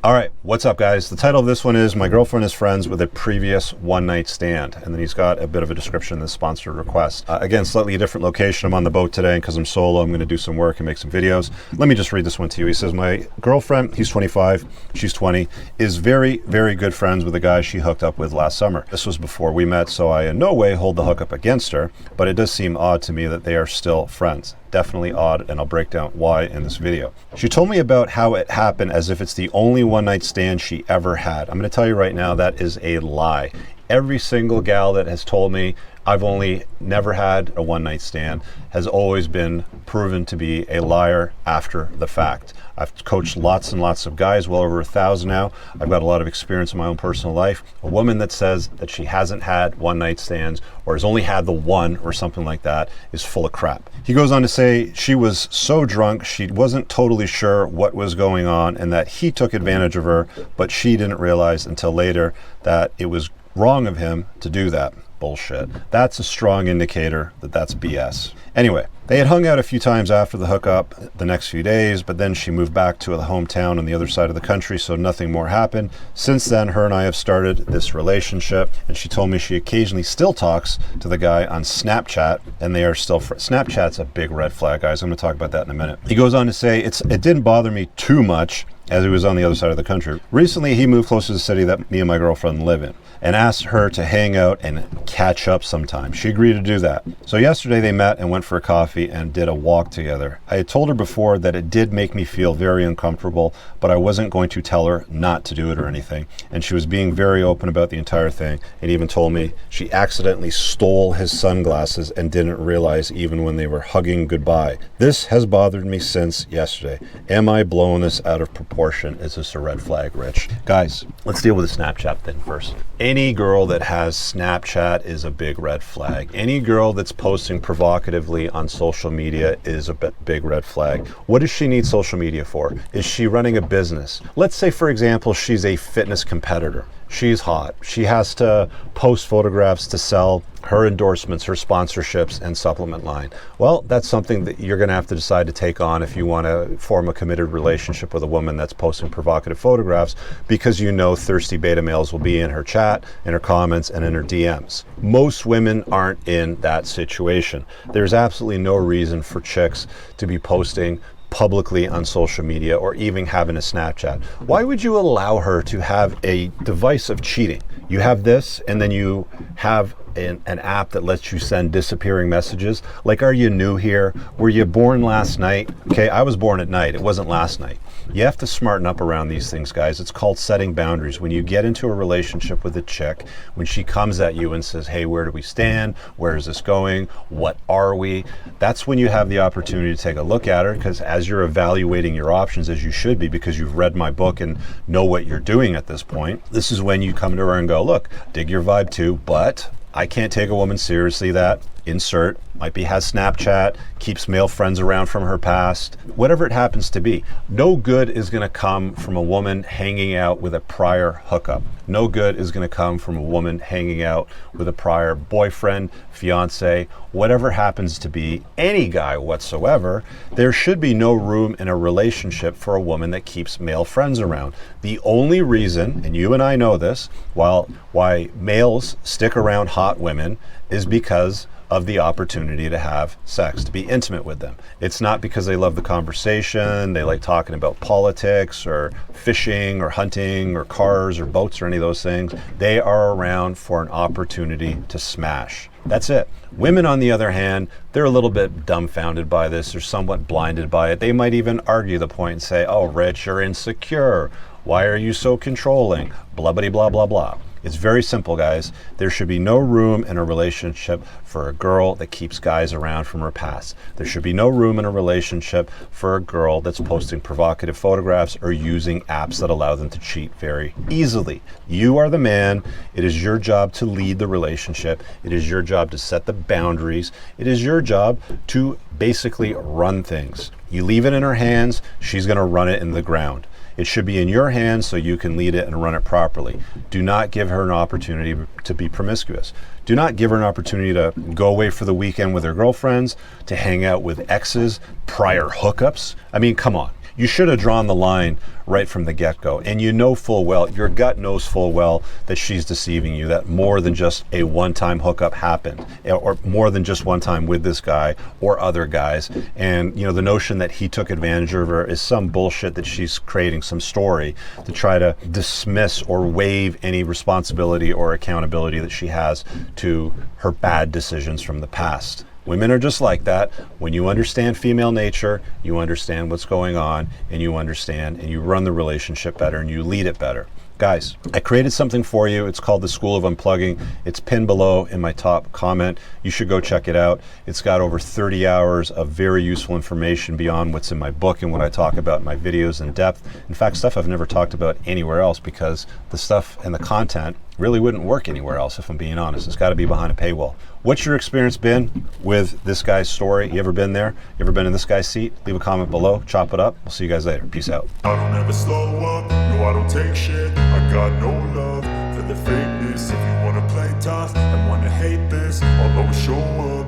All right, what's up, guys? The title of this one is My Girlfriend is Friends with a Previous One-Night Stand. And then he's got a bit of a description in the sponsored request. Again, slightly different location. I'm on the boat today because I'm solo. I'm going to do some work and make some videos. Let me just read this one to you. He says, my girlfriend, he's 25, she's 20, is very, very good friends with a guy she hooked up with last summer. This was before we met, so I in no way hold the hookup against her, but it does seem odd to me that they are still friends. Definitely odd, and I'll break down why in this video. She told me about how it happened as if it's the only one-night stand she ever had. I'm going to tell you right now, that is a lie. Every single gal that has told me I've only never had a one-night stand has always been proven to be a liar after the fact. I've coached lots and lots of guys, well over 1,000 now. I've got a lot of experience in my own personal life. A woman that says that she hasn't had one-night stands or has only had the one or something like that is full of crap. He goes on to say she was so drunk she wasn't totally sure what was going on and that he took advantage of her, but she didn't realize until later that it was wrong of him to do that. Bullshit. That's a strong indicator that that's BS. Anyway, they had hung out a few times after the hookup the next few days, but then she moved back to the hometown on the other side of the country, so nothing more happened. Since then, her and I have started this relationship, and she told me she occasionally still talks to the guy on Snapchat, and they are still Snapchat's a big red flag, guys. I'm going to talk about that in a minute. He goes on to say, it didn't bother me too much as he was on the other side of the country. Recently, he moved close to the city that me and my girlfriend live in and asked her to hang out and catch up sometime. She agreed to do that. So yesterday they met and went for a coffee and did a walk together. I had told her before that it did make me feel very uncomfortable, but I wasn't going to tell her not to do it or anything. And she was being very open about the entire thing and even told me she accidentally stole his sunglasses and didn't realize even when they were hugging goodbye. This has bothered me since yesterday. Am I blowing this out of proportion? Is this a red flag, Rich? Guys, let's deal with the Snapchat thing first. Any girl that has Snapchat is a big red flag. Any girl that's posting provocatively on social media is a big red flag. What does she need social media for? Is she running a business? Let's say, for example, she's a fitness competitor. She's hot. She has to post photographs to sell her endorsements, her sponsorships, and supplement line. Well, that's something that you're going to have to decide to take on if you want to form a committed relationship with a woman that's posting provocative photographs, because you know thirsty beta males will be in her chat, in her comments, and in her DMs. Most women aren't in that situation. There's absolutely no reason for chicks to be posting publicly on social media or even having a Snapchat. Why would you allow her to have a device of cheating? You have this, and then you have an app that lets you send disappearing messages. Like, are you new here? Were you born last night? Okay, I was born at night. It wasn't last night. You have to smarten up around these things, guys. It's called setting boundaries. When you get into a relationship with a chick, when she comes at you and says, hey, where do we stand? Where is this going? What are we? That's when you have the opportunity to take a look at her, because as you're evaluating your options, as you should be, because you've read my book and know what you're doing at this point, this is when you come to her and go, look, dig your vibe too, but I can't take a woman seriously that, insert, might be has Snapchat, keeps male friends around from her past, whatever it happens to be. No good is going to come from a woman hanging out with a prior hookup. No good is going to come from a woman hanging out with a prior boyfriend, fiance, whatever happens to be, any guy whatsoever. There should be no room in a relationship for a woman that keeps male friends around. The only reason, and you and I know this, why males stick around hot women is because of the opportunity to have sex, to be intimate with them. It's not because they love the conversation, they like talking about politics or fishing or hunting or cars or boats or any of those things. They are around for an opportunity to smash. That's it. Women, on the other hand, they're a little bit dumbfounded by this. They're somewhat blinded by it. They might even argue the point and say, oh, Rich, you're insecure. Why are you so controlling? Blah, blah, blah, blah, blah. It's very simple, guys. There should be no room in a relationship for a girl that keeps guys around from her past. There should be no room in a relationship for a girl that's posting provocative photographs or using apps that allow them to cheat very easily. You are the man. It is your job to lead the relationship. It is your job to set the boundaries. It is your job to basically run things. You leave it in her hands, she's going to run it in the ground. It should be in your hands so you can lead it and run it properly. Do not give her an opportunity to be promiscuous. Do not give her an opportunity to go away for the weekend with her girlfriends, to hang out with exes, prior hookups. I mean, come on. You should have drawn the line right from the get-go. And you know full well, your gut knows full well that she's deceiving you, that more than just a one-time hookup happened, or more than just one time with this guy or other guys. And the notion that he took advantage of her is some bullshit that she's creating some story to try to dismiss or waive any responsibility or accountability that she has to her bad decisions from the past. Women are just like that. When you understand female nature, you understand what's going on, and you understand and you run the relationship better and you lead it better. Guys, I created something for you. It's called the School of Unplugging. It's pinned below in my top comment. You should go check it out. It's got over 30 hours of very useful information beyond what's in my book and what I talk about in my videos in depth. In fact, stuff I've never talked about anywhere else, because the stuff and the content really wouldn't work anywhere else, if I'm being honest. It's got to be behind a paywall. What's your experience been with this guy's story? You ever been there? You ever been in this guy's seat? Leave a comment below. Chop it up. We'll see you guys later. Peace out. I don't ever slow up. No, I don't take shit. I got no love for the fakeness. If you wanna play tough and wanna hate this, I'll always show up.